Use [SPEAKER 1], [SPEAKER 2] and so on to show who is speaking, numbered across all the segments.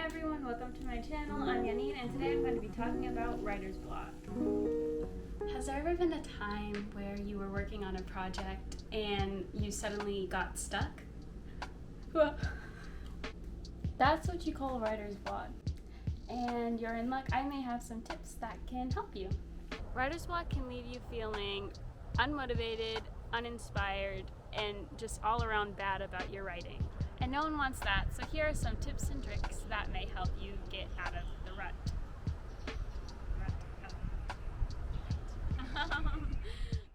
[SPEAKER 1] everyone, welcome to my channel. I'm Nani and today I'm going to be talking about writer's block.
[SPEAKER 2] Has there ever been a time where you were working on a project and you suddenly got stuck?
[SPEAKER 1] Well, that's what you call writer's block. And you're in luck, I may have some tips that can help you. Writer's block can leave you feeling unmotivated, uninspired, and just all around bad about your writing. And no one wants that, so here are some tips and tricks that may help you get out of the rut.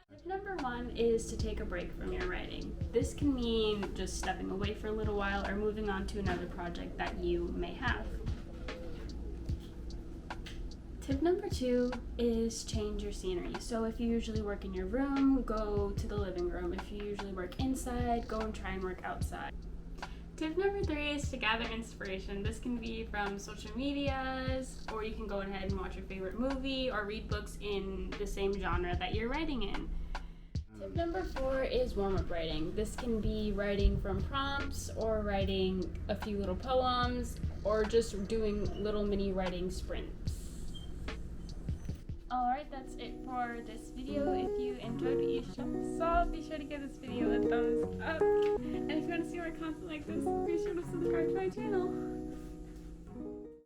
[SPEAKER 1] Tip number one is to take a break from your writing. This can mean just stepping away for a little while or moving on to another project that you may have. Tip number two is change your scenery. So if you usually work in your room, go to the living room. If you usually work inside, go and try and work outside. Tip number three is to gather inspiration. This can be from social medias, or you can go ahead and watch your favorite movie or read books in the same genre that you're writing in. Tip number four is warm-up writing. This can be writing from prompts or writing a few little poems or just doing little mini writing sprints. Alright, that's it for this video. If you enjoyed what you saw, be sure to give this video a thumbs up. And if you want to see more content like this, be sure to subscribe to my channel.